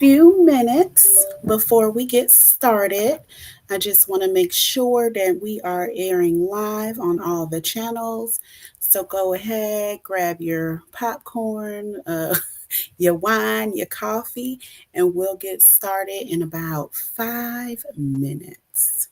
few minutes before we get started. I just want to make sure that we are airing live on all the channels. So go ahead, grab your popcorn, your wine, your coffee, and we'll get started in about 5 minutes.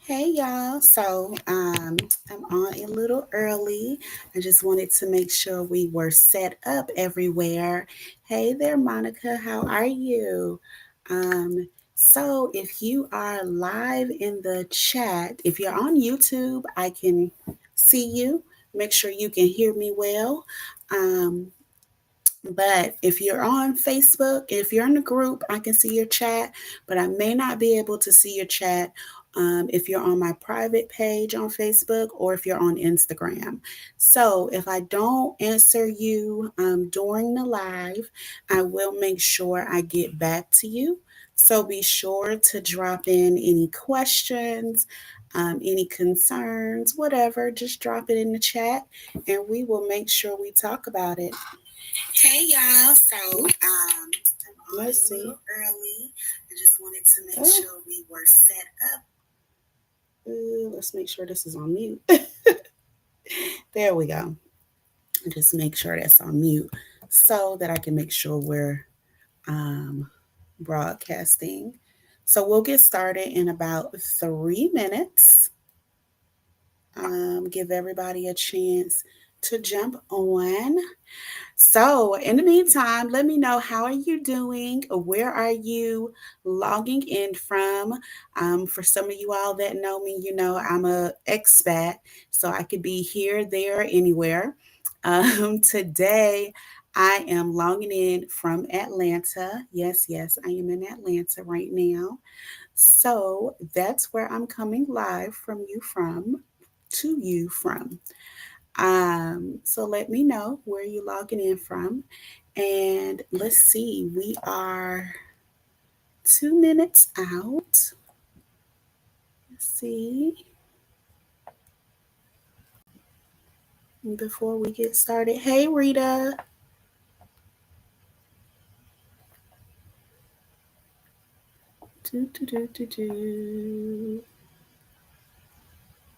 Hey y'all, I'm on a little early. I just wanted to make sure we were set up everywhere. Hey there, Monica, how are you? So if you are live in the chat, if you're on YouTube, I can see you. Make sure you can hear me well. Um, but if you're on Facebook, if you're in the group, I can see your chat, but I may not be able to see your chat if you're on my private page on Facebook or if you're on Instagram. So if I don't answer you during the live, I will make sure I get back to you. So be sure to drop in any questions, any concerns, whatever, just drop it in the chat and we will make sure we talk about it. Hey y'all, let's see. Early. I just wanted to make sure we were set up. Let's make sure this is on mute. There we go. Just make sure that's on mute so that I can make sure we're um, broadcasting. So we'll get started in about 3 minutes. Give everybody a chance to jump on. So, in the meantime, let me know, how are you doing? Where are you logging in from? For some of you all that know me, you know I'm a expat, so I could be here, there, anywhere. Today, I am logging in from Atlanta. Yes, yes, I am in Atlanta right now. So that's where I'm coming live to you from. So let me know where you're logging in from. And let's see, we are 2 minutes out. Let's see, before we get started. Hey, Rita. Do, do, do, do, do.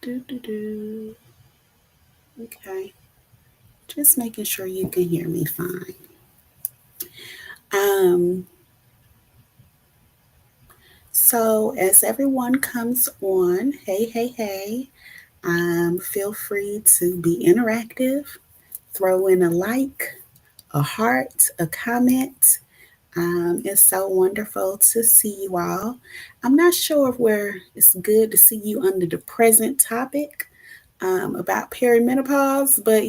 Do, do, do. Okay. Just making sure you can hear me fine. Um, so as everyone comes on, hey, hey, hey, feel free to be interactive. Throw in a like, a heart, a comment. It's so wonderful to see you all. I'm not sure if it's good to see you under the present topic, about perimenopause, but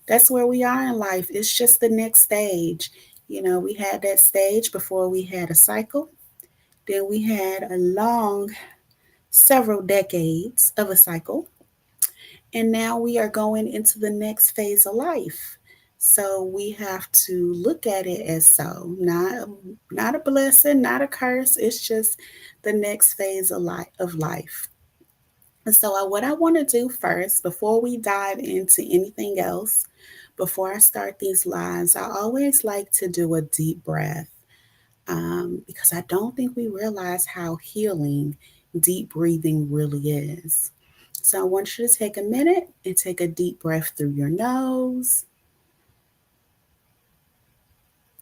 that's where we are in life. It's just the next stage. We had that stage before we had a cycle. Then we had a long, several decades of a cycle. And now we are going into the next phase of life. So we have to look at it as so, not a blessing, not a curse. It's just the next phase of life. And so, what I want to do first, before we dive into anything else, before I start these lives, I always like to do a deep breath, because I don't think we realize how healing deep breathing really is. So, I want you to take a minute and take a deep breath through your nose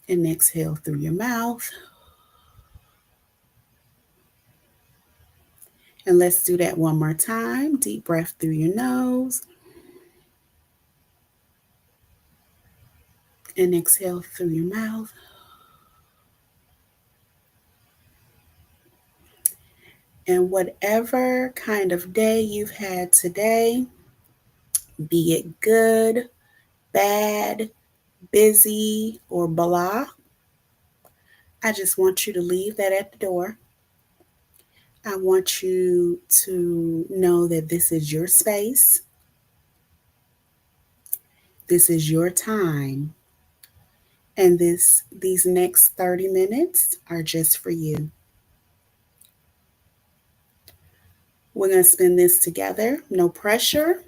and exhale through your mouth. And let's do that one more time. Deep breath through your nose and exhale through your mouth. And whatever kind of day you've had today, be it good, bad, busy, or blah, I just want you to leave that at the door. I want you to know that this is your space, this is your time, and these next 30 minutes are just for you. We're going to spend this together. No pressure,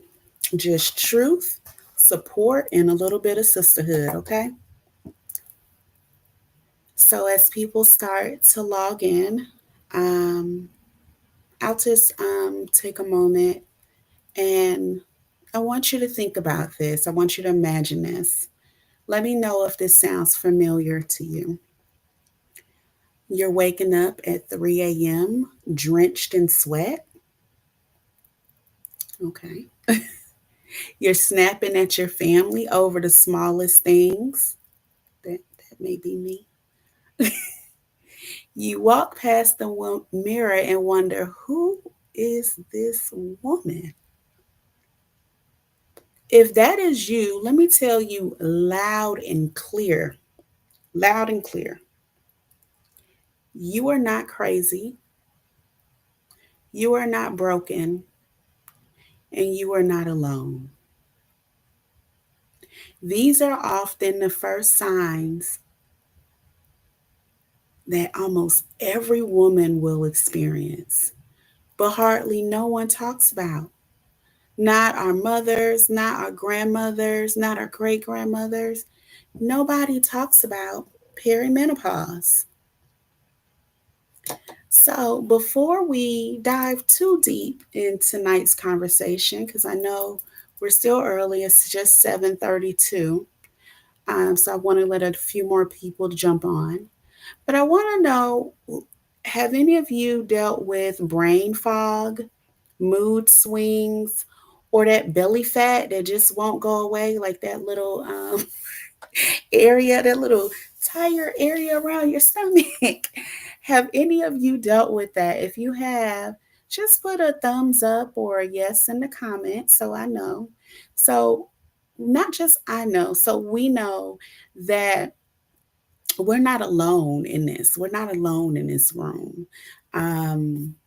just truth, support, and a little bit of sisterhood, okay? So as people start to log in, um, I'll just take a moment, and I want you to think about this. I want you to imagine this. Let me know if this sounds familiar to you. You're waking up at 3 a.m., drenched in sweat. Okay. You're snapping at your family over the smallest things. That may be me. You walk past the mirror and wonder, who is this woman? If that is you, let me tell you loud and clear, you are not crazy, you are not broken, and you are not alone. These are often the first signs that almost every woman will experience, but hardly no one talks about. Not our mothers, not our grandmothers, not our great grandmothers. Nobody talks about perimenopause. So, before we dive too deep in tonight's conversation, because I know we're still early, it's just 7:32. So I want to let a few more people jump on. But I want to know, have any of you dealt with brain fog, mood swings, or that belly fat that just won't go away, like that little area, that little tire area around your stomach? Have any of you dealt with that? If you have, just put a thumbs up or a yes in the comments so I know. So, not just I know, so we know that we're not alone in this. We're not alone in this room.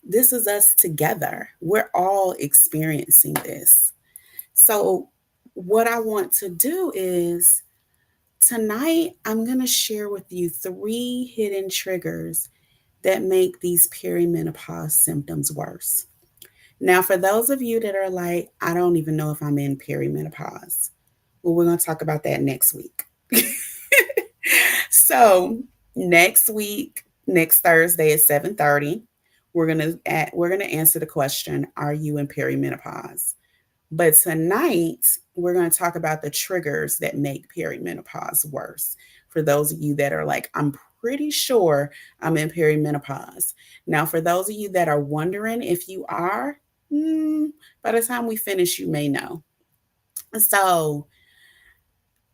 This is us together. We're all experiencing this. So, what I want to do is tonight, I'm going to share with you 3 hidden triggers that make these perimenopause symptoms worse. Now, for those of you that are like, I don't even know if I'm in perimenopause, well, we're going to talk about that next week. So, next week, next Thursday at 7:30, we're gonna answer the question, are you in perimenopause? But tonight, we're going to talk about the triggers that make perimenopause worse. For those of you that are like, I'm pretty sure I'm in perimenopause. Now, for those of you that are wondering if you are, by the time we finish, you may know. So,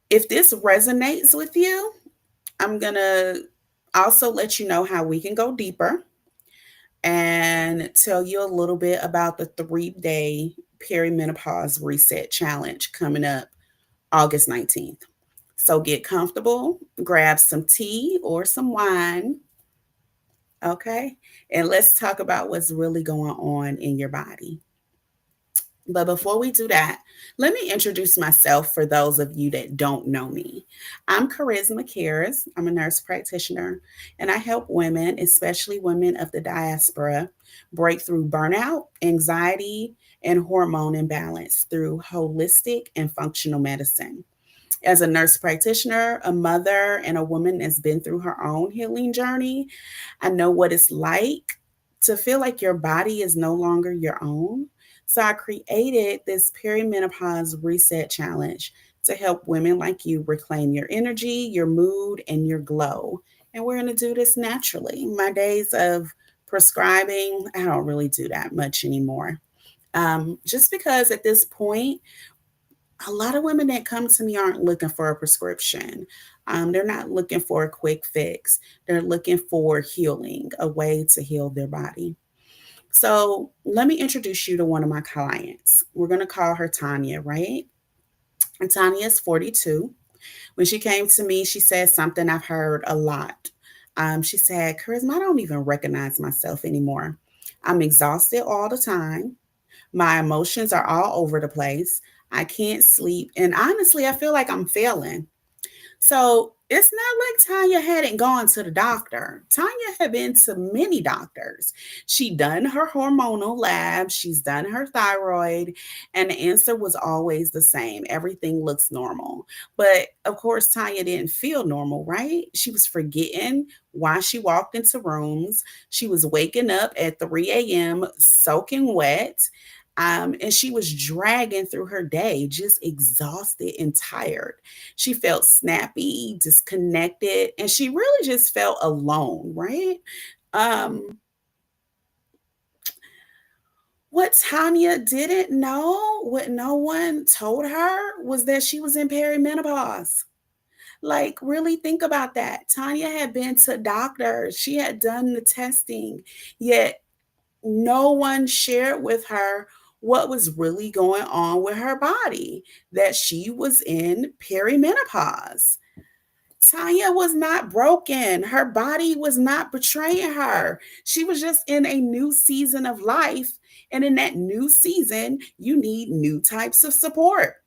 if this resonates with you, I'm going to also let you know how we can go deeper and tell you a little bit about the 3-day Perimenopause Reset Challenge coming up August 19th. So get comfortable, grab some tea or some wine, okay? And let's talk about what's really going on in your body. But before we do that, let me introduce myself for those of you that don't know me. I'm Charisma Cares. I'm a nurse practitioner, and I help women, especially women of the diaspora, break through burnout, anxiety, and hormone imbalance through holistic and functional medicine. As a nurse practitioner, a mother, and a woman that's been through her own healing journey, I know what it's like to feel like your body is no longer your own. So I created this perimenopause reset challenge to help women like you reclaim your energy, your mood, and your glow. And we're going to do this naturally. My days of prescribing, I don't really do that much anymore. Just because at this point, a lot of women that come to me aren't looking for a prescription. They're not looking for a quick fix. They're looking for healing, a way to heal their body. So let me introduce you to one of my clients. We're going to call her Tanya, right? And Tanya is 42. When she came to me, she said something I've heard a lot. She said, Charisma, I don't even recognize myself anymore. I'm exhausted all the time. My emotions are all over the place. I can't sleep. And honestly, I feel like I'm failing. So it's not like Tanya hadn't gone to the doctor. Tanya had been to many doctors. She done her hormonal lab, she's done her thyroid, and the answer was always the same. Everything looks normal. But of course, Tanya didn't feel normal, right? She was forgetting why she walked into rooms. She was waking up at 3 a.m. soaking wet. And she was dragging through her day, just exhausted and tired. She felt snappy, disconnected, and she really just felt alone, right? Um, what Tanya didn't know, what no one told her, was that she was in perimenopause. Like, really think about that. Tanya had been to doctors, she had done the testing, yet no one shared with her what was really going on with her body, that she was in perimenopause. Tanya was not broken. Her body was not betraying her. She was just in a new season of life. And in that new season, you need new types of support.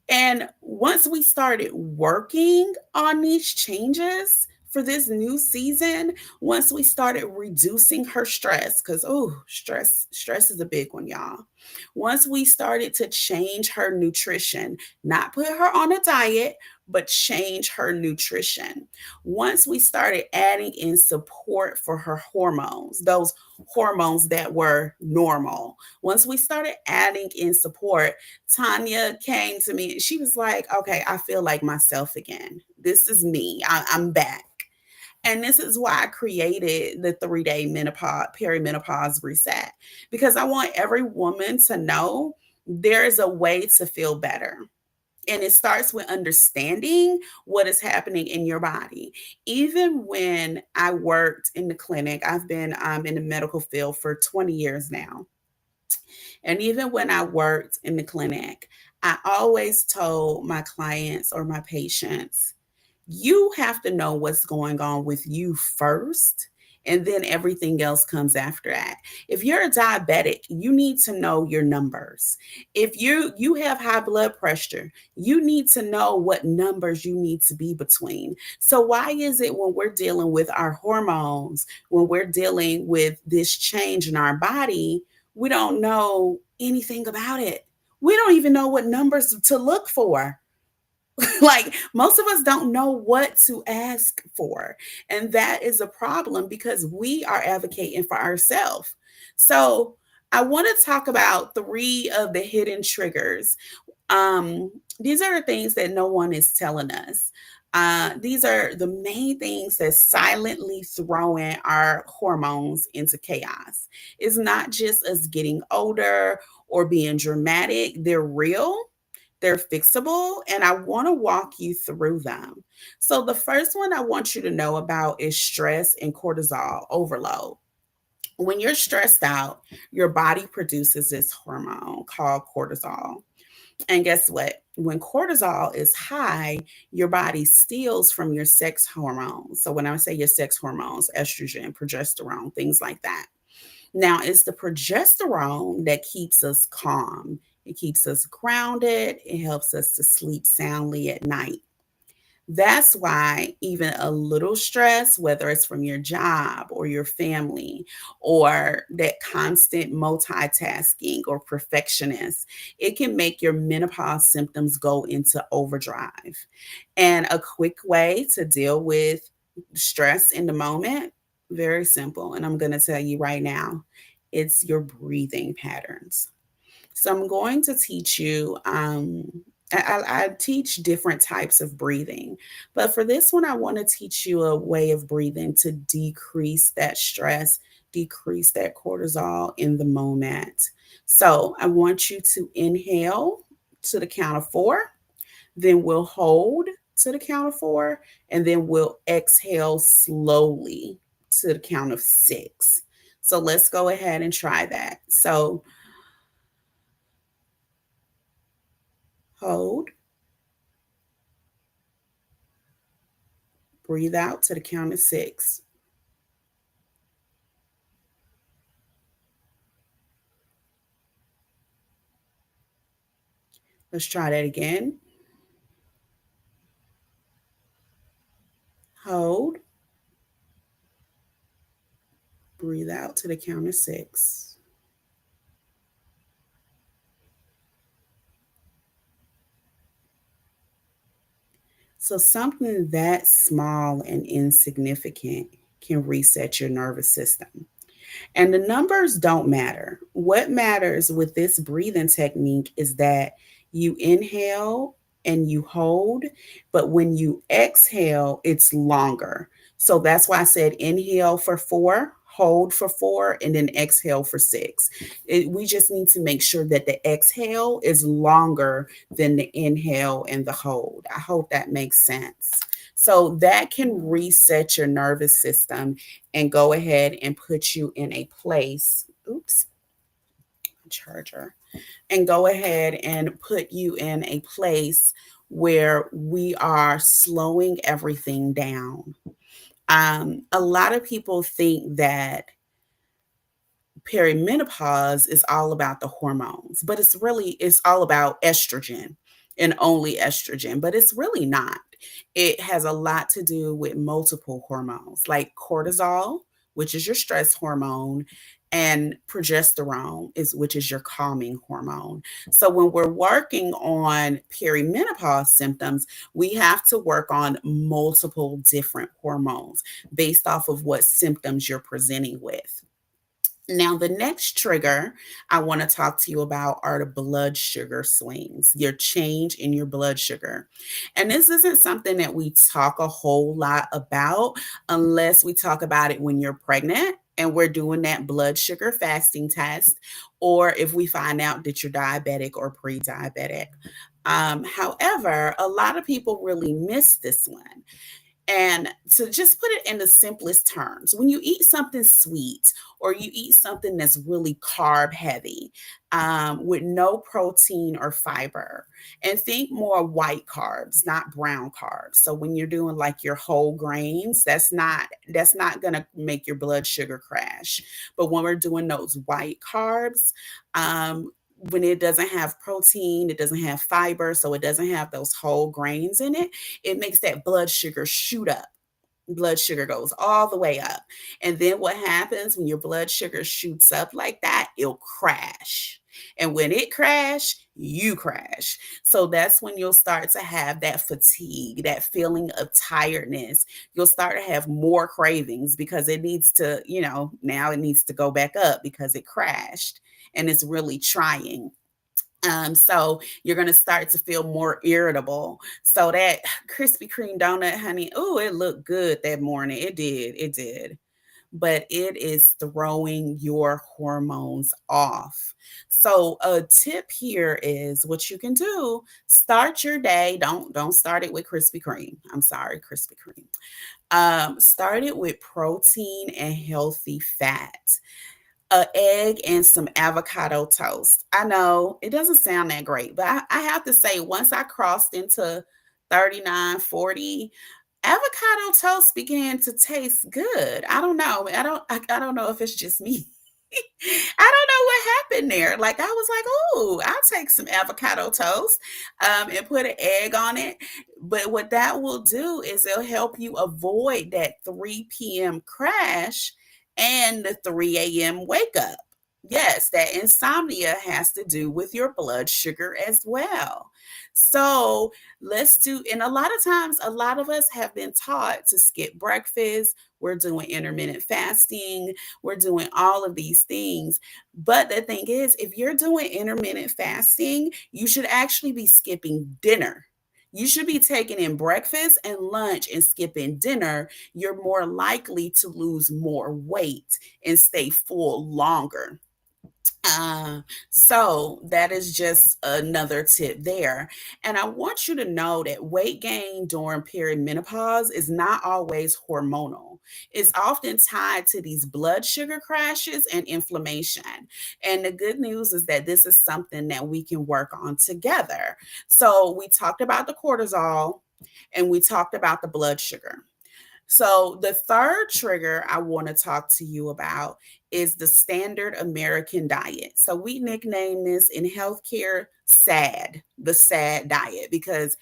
And once we started working on these changes for this new season, once we started reducing her stress, because stress is a big one, y'all. Once we started to change her nutrition, not put her on a diet, but change her nutrition. Once we started adding in support for her hormones, those hormones that were normal. Once we started adding in support, Tanya came to me. She was like, okay, I feel like myself again. This is me. I'm back. And this is why I created the 3 day perimenopause reset, because I want every woman to know there is a way to feel better. And it starts with understanding what is happening in your body. Even when I worked in the clinic, I've been in the medical field for 20 years now. And even when I worked in the clinic, I always told my clients or my patients, you have to know what's going on with you first, and then everything else comes after that. If you're a diabetic, you need to know your numbers. If you have high blood pressure, you need to know what numbers you need to be between. So why is it when we're dealing with our hormones, when we're dealing with this change in our body, we don't know anything about it? We don't even know what numbers to look for. Like, most of us don't know what to ask for. And that is a problem because we are advocating for ourselves. So I want to talk about three of the hidden triggers. These are the things that no one is telling us. These are the main things that silently throwing our hormones into chaos. It's not just us getting older or being dramatic, they're real, they're fixable, and I want to walk you through them. So, the first one I want you to know about is stress and cortisol overload. When you're stressed out, your body produces this hormone called cortisol. And guess what? When cortisol is high, your body steals from your sex hormones. So when I say your sex hormones, estrogen, progesterone, things like that. Now, it's the progesterone that keeps us calm. It keeps us grounded. It helps us to sleep soundly at night. That's why even a little stress, whether it's from your job or your family or that constant multitasking or perfectionist, it can make your menopause symptoms go into overdrive. And a quick way to deal with stress in the moment, very simple. And I'm going to tell you right now, it's your breathing patterns. So I'm going to teach you. I teach different types of breathing, but for this one, I want to teach you a way of breathing to decrease that stress, decrease that cortisol in the moment. So I want you to inhale to the count of four, then we'll hold to the count of four, and then we'll exhale slowly to the count of six. So let's go ahead and try that. So hold, breathe out to the count of six. Let's try that again. Hold, breathe out to the count of six. So, something that small and insignificant can reset your nervous system. And the numbers don't matter. What matters with this breathing technique is that you inhale and you hold, but when you exhale, it's longer. So that's why I said inhale for four, hold for four, and then exhale for six. We just need to make sure that the exhale is longer than the inhale and the hold. I hope that makes sense. So that can reset your nervous system and go ahead and put you in a place. Oops, charger. And go ahead and put you in a place where we are slowing everything down. A lot of people think that perimenopause is all about the hormones, but it's all about estrogen and only estrogen, but it's really not. It has a lot to do with multiple hormones like cortisol, which is your stress hormone, and progesterone is which is your calming hormone. So when we're working on perimenopause symptoms, we have to work on multiple different hormones based off of what symptoms you're presenting with. Now, the next trigger I want to talk to you about are the blood sugar swings, your change in your blood sugar. And this isn't something that we talk a whole lot about unless we talk about it when you're pregnant and we're doing that blood sugar fasting test, or if we find out that you're diabetic or pre diabetic. However, a lot of people really miss this one. And to just put it in the simplest terms, when you eat something sweet or you eat something that's really carb heavy with no protein or fiber, and think more white carbs, not brown carbs. So when you're doing like your whole grains, that's not gonna make your blood sugar crash. But when we're doing those white carbs, when it doesn't have protein, it doesn't have fiber, so it doesn't have those whole grains in it, it makes that blood sugar shoot up. Blood sugar goes all the way up. And then what happens when your blood sugar shoots up like that? It'll crash. And when it crash, you crash. So that's when you'll start to have that fatigue, that feeling of tiredness. You'll start to have more cravings because it needs to, now it needs to go back up because it crashed and it's really trying. So you're gonna start to feel more irritable. So that Krispy Kreme donut, honey, oh, it looked good that morning. It did. But it is throwing your hormones off. So a tip here is what you can do: start your day. Don't start it with Krispy Kreme. I'm sorry, Krispy Kreme. Start it with protein and healthy fat. a egg and some avocado toast. I know it doesn't sound that great, but I have to say, once I crossed into 39, 40, avocado toast began to taste good. I don't know. I don't know if it's just me. I don't know what happened there. Like I was like, "Oh, I'll take some avocado toast and put an egg on it." But what that will do is it'll help you avoid that 3 p.m. crash and the 3 a.m. wake up. Yes, that insomnia has to do with your blood sugar as well. So let's do, and a lot of times, a lot of us have been taught to skip breakfast. We're doing intermittent fasting. We're doing all of these things. But the thing is, if you're doing intermittent fasting, you should actually be skipping dinner. You should be taking in breakfast and lunch and skipping dinner. You're more likely to lose more weight and stay full longer. Uh, so that is just another tip there. And I want you to know that weight gain during perimenopause is not always hormonal. It's often tied to these blood sugar crashes and inflammation. And the good news is that this is something that we can work on together. So we talked about the cortisol and we talked about the blood sugar. So, the third trigger I want to talk to you about is the standard American diet. So, we nickname this in healthcare SAD, the SAD diet, because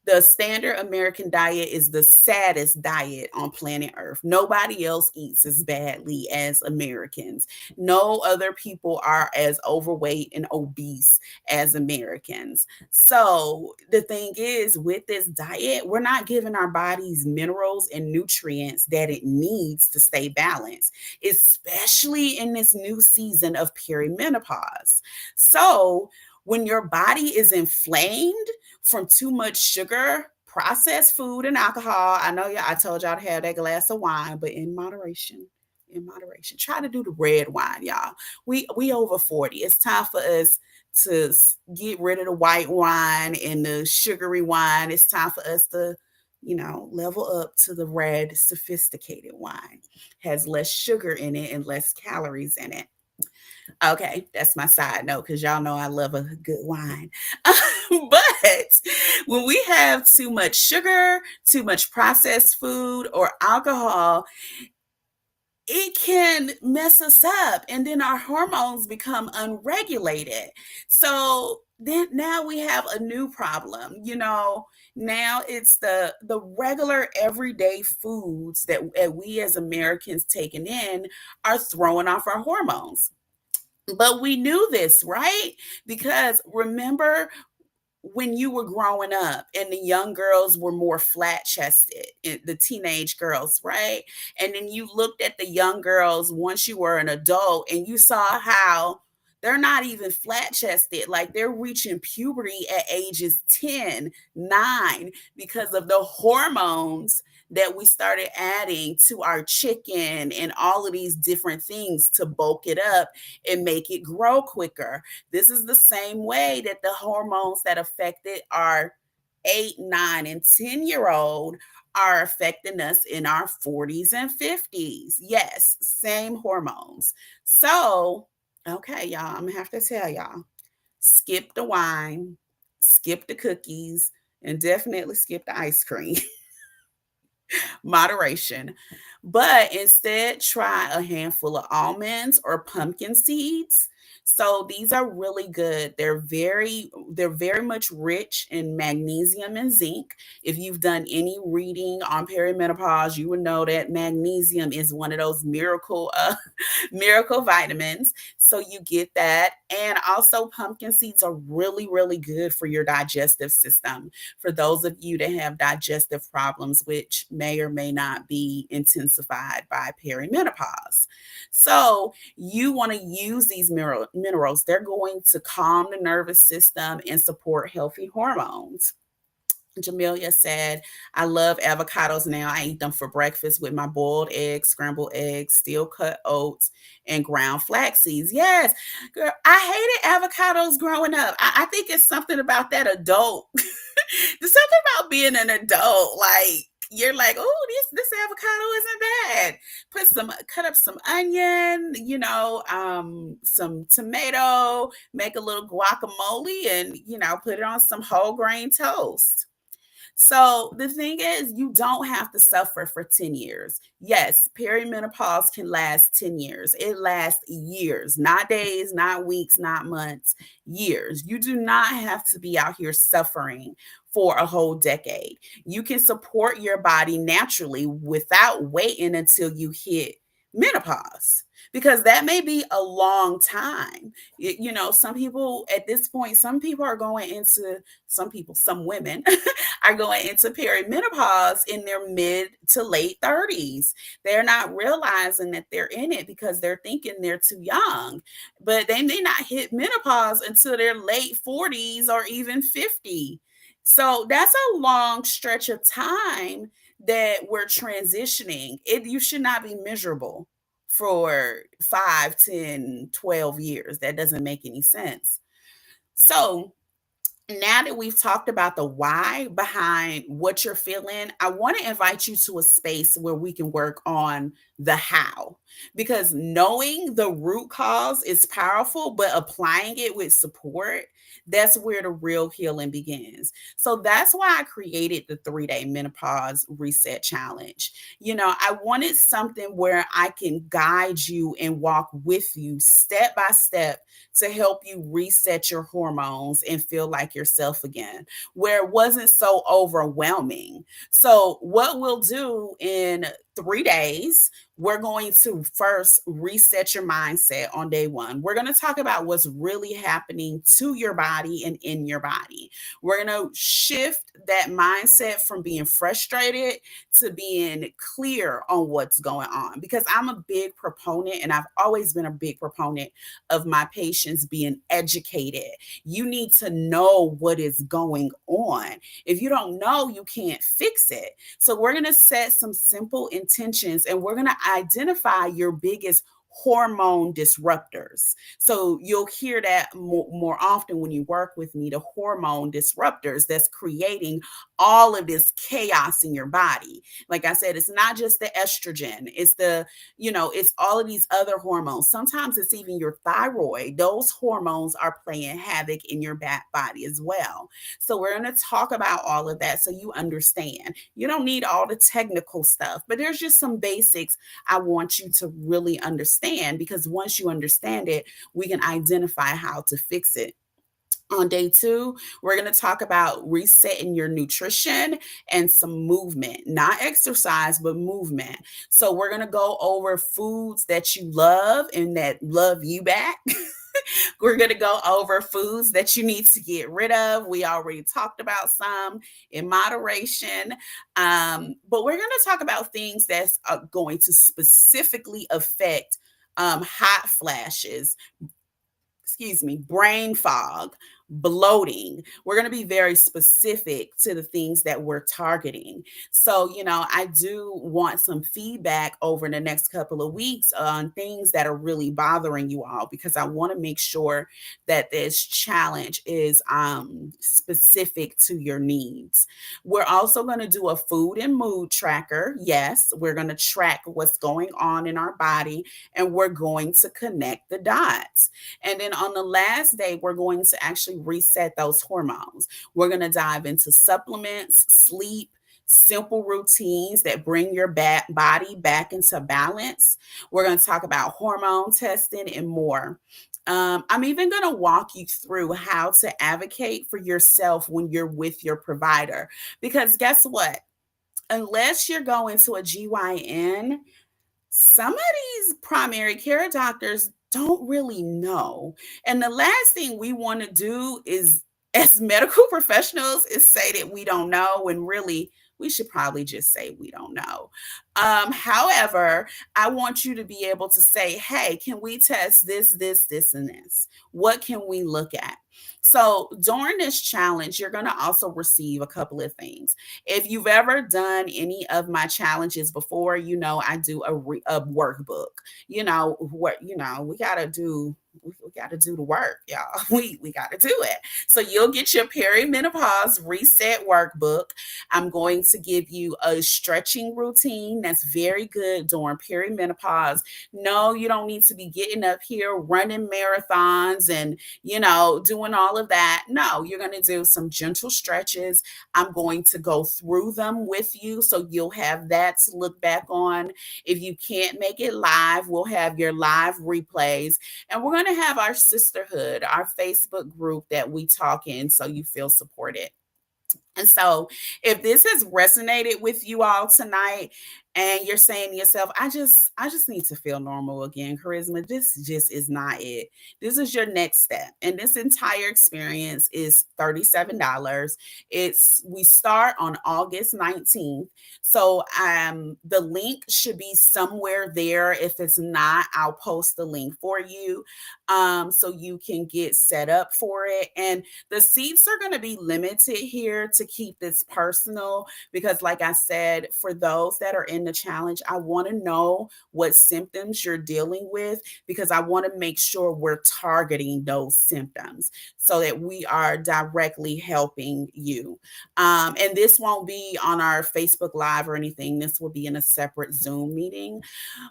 the standard American diet is the saddest diet on planet Earth. Nobody else eats as badly as Americans. No other people are as overweight and obese as Americans. So, the thing is, with this diet, we're not giving our bodies minerals and nutrients that it needs to stay balanced, especially in this new season of perimenopause. So, when your body is inflamed from too much sugar, processed food, and alcohol, I know I told y'all to have that glass of wine, but in moderation. In moderation. Try to do the red wine, y'all. We over 40. It's time for us to get rid of the white wine and the sugary wine. It's time for us to, level up to the red, sophisticated wine. Has less sugar in it and less calories in it. Okay, that's my side note because y'all know I love a good wine. But when we have too much sugar, too much processed food, or alcohol, it can mess us up and then our hormones become unregulated. So then now we have a new problem. Now it's the regular everyday foods that we as Americans taking in are throwing off our hormones. But we knew this, right? Because remember when you were growing up and the young girls were more flat chested, the teenage girls, right? And then you looked at the young girls once you were an adult and you saw how they're not even flat chested. Like they're reaching puberty at ages 10, 9 because of the hormones that we started adding to our chicken and all of these different things to bulk it up and make it grow quicker. This is the same way that the hormones that affected our 8, 9, and 10-year-old are affecting us in our 40s and 50s. Yes, same hormones. So, okay, y'all, I'm gonna have to tell y'all, skip the wine, skip the cookies, and definitely skip the ice cream. Moderation. But instead, try a handful of almonds or pumpkin seeds. So these are really good. They're very much rich in magnesium and zinc. If you've done any reading on perimenopause, you would know that magnesium is one of those miracle vitamins. So you get that. And also pumpkin seeds are really, really good for your digestive system. For those of you that have digestive problems, which may or may not be intensified by perimenopause. So you want to use these minerals. They're going to calm the nervous system and support healthy hormones. Jamelia said, I love avocados now. I eat them for breakfast with my boiled eggs, scrambled eggs, steel cut oats, and ground flax seeds. Yes, girl, I hated avocados growing up. I think it's something about that adult. There's something about being an adult. Like, You're like, oh, this avocado isn't bad. Cut up some onion, some tomato, make a little guacamole, and put it on some whole grain toast. So the thing is, you don't have to suffer for 10 years. Yes, perimenopause can last 10 years. It lasts years, not days, not weeks, not months, years. You do not have to be out here suffering for a whole decade. You can support your body naturally without waiting until you hit menopause, because that may be a long time. Some people at this point, some people are going into, some women are going into perimenopause in their mid to late 30s. They're not realizing that they're in it because they're thinking they're too young, but they may not hit menopause until their late 40s or even 50. So that's a long stretch of time that we're transitioning. You should not be miserable for 5, 10, 12 years. That doesn't make any sense. So now that we've talked about the why behind what you're feeling, I want to invite you to a space where we can work on the how. Because knowing the root cause is powerful, but applying it with support, that's where the real healing begins. So that's why I created the 3-day menopause reset challenge. I wanted something where I can guide you and walk with you step by step to help you reset your hormones and feel like yourself again, where it wasn't so overwhelming. So, what we'll do in 3 days, we're going to first reset your mindset on day one. We're going to talk about what's really happening to your body and in your body. We're going to shift that mindset from being frustrated to being clear on what's going on, because I'm a big proponent, and I've always been a big proponent of my patients being educated. You need to know what is going on. If you don't know, you can't fix it. So we're going to set some simple intentions, and we're going to identify your biggest hormone disruptors. So you'll hear that more often when you work with me, the hormone disruptors that's creating all of this chaos in your body. Like I said, it's not just the estrogen, it's all of these other hormones. Sometimes it's even your thyroid. Those hormones are playing havoc in your body as well. So we're going to talk about all of that so you understand. You don't need all the technical stuff, but there's just some basics I want you to really understand, because once you understand it, we can identify how to fix it. On day 2, we're going to talk about resetting your nutrition and some movement, not exercise, but movement. So, we're going to go over foods that you love and that love you back. We're going to go over foods that you need to get rid of. We already talked about some in moderation. But we're going to talk about things that's going to specifically affect hot flashes, brain fog, bloating. We're going to be very specific to the things that we're targeting. So, I do want some feedback over the next couple of weeks on things that are really bothering you all, because I want to make sure that this challenge is specific to your needs. We're also going to do a food and mood tracker. Yes, we're going to track what's going on in our body, and we're going to connect the dots. And then on the last day, we're going to actually reset those hormones. We're going to dive into supplements, sleep, simple routines that bring your body back into balance. We're going to talk about hormone testing and more. I'm even going to walk you through how to advocate for yourself when you're with your provider. Because guess what? Unless you're going to a GYN, some of these primary care doctors don't really know. And the last thing we want to do is, as medical professionals, is say that we don't know, when really we should probably just say we don't know. However, I want you to be able to say, hey, can we test this, this, and this? What can we look at? So during this challenge, you're going to also receive a couple of things. If you've ever done any of my challenges before, I do a workbook. We got to do we got to do the work, y'all. We got to do it. So you'll get your perimenopause reset workbook. I'm going to give you a stretching routine that's very good during perimenopause. No, you don't need to be getting up here running marathons and, doing all of that. No, you're going to do some gentle stretches. I'm going to go through them with you so you'll have that to look back on. If you can't make it live, we'll have your live replays. And we're going to have our sisterhood, our Facebook group that we talk in so you feel supported. And so, if this has resonated with you all tonight and you're saying to yourself, I just need to feel normal again, Charisma, this just is not it. This is your next step. And this entire experience is $37. We start on August 19th. So the link should be somewhere there. If it's not, I'll post the link for you so you can get set up for it. And the seats are going to be limited here to keep this personal because, like I said, for those that are in the challenge, I want to know what symptoms you're dealing with because I want to make sure we're targeting those symptoms so that we are directly helping you. And this won't be on our Facebook Live or anything. This will be in a separate Zoom meeting.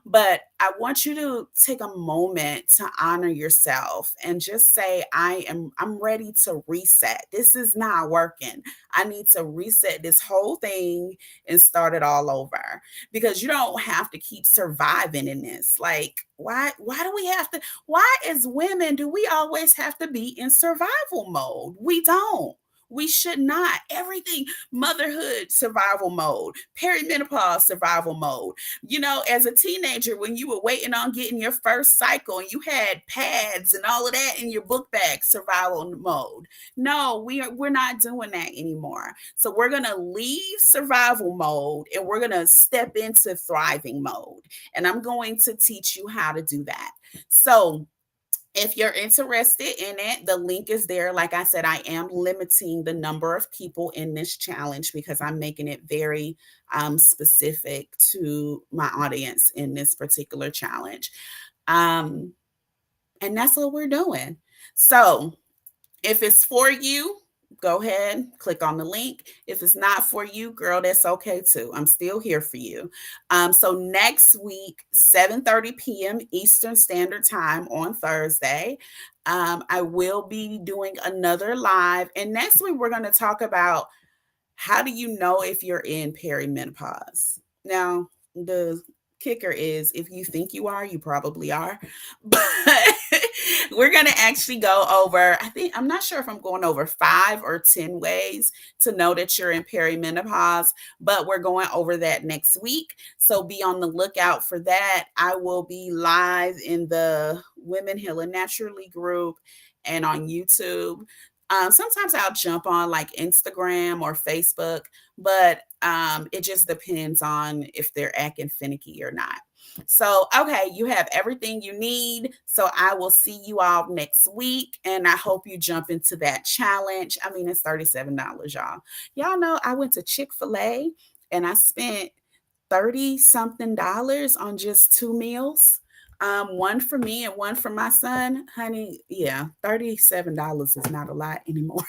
But I want you to take a moment to honor yourself and just say, I'm ready to reset. This is not working. I need to reset this whole thing and start it all over. Because you don't have to keep surviving in this. Like, why do we have to, why as women do we always have to be in survival mode? We don't. We should not. Everything, motherhood, survival mode, perimenopause, survival mode. As a teenager, when you were waiting on getting your first cycle and you had pads and all of that in your book bag, survival mode. No, we're not doing that anymore. So we're gonna leave survival mode and we're gonna step into thriving mode. And I'm going to teach you how to do that. So if you're interested in it, the link is there. Like I said, I am limiting the number of people in this challenge because I'm making it very specific to my audience in this particular challenge. And that's what we're doing. So if it's for you, go ahead, click on the link. If it's not for you, girl, that's okay too. I'm still here for you. So next week, 7:30 p.m. Eastern Standard Time on Thursday, I will be doing another live. And next week, we're going to talk about how do you know if you're in perimenopause. Now, the kicker is if you think you are, you probably are. But we're going to actually go over, I'm not sure if I'm going over 5 or 10 ways to know that you're in perimenopause, but we're going over that next week. So be on the lookout for that. I will be live in the Women Healing Naturally group and on YouTube. Sometimes I'll jump on like Instagram or Facebook, but it just depends on if they're acting finicky or not. So, okay, you have everything you need. So I will see you all next week. And I hope you jump into that challenge. I mean, it's $37, y'all. Y'all know I went to Chick-fil-A and I spent 30 something dollars on just 2 meals. One for me and one for my son. Honey, yeah, $37 is not a lot anymore.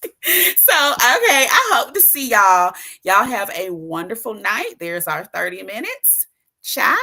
So, okay, I hope to see y'all. Y'all have a wonderful night. There's our 30 minutes. Ciao.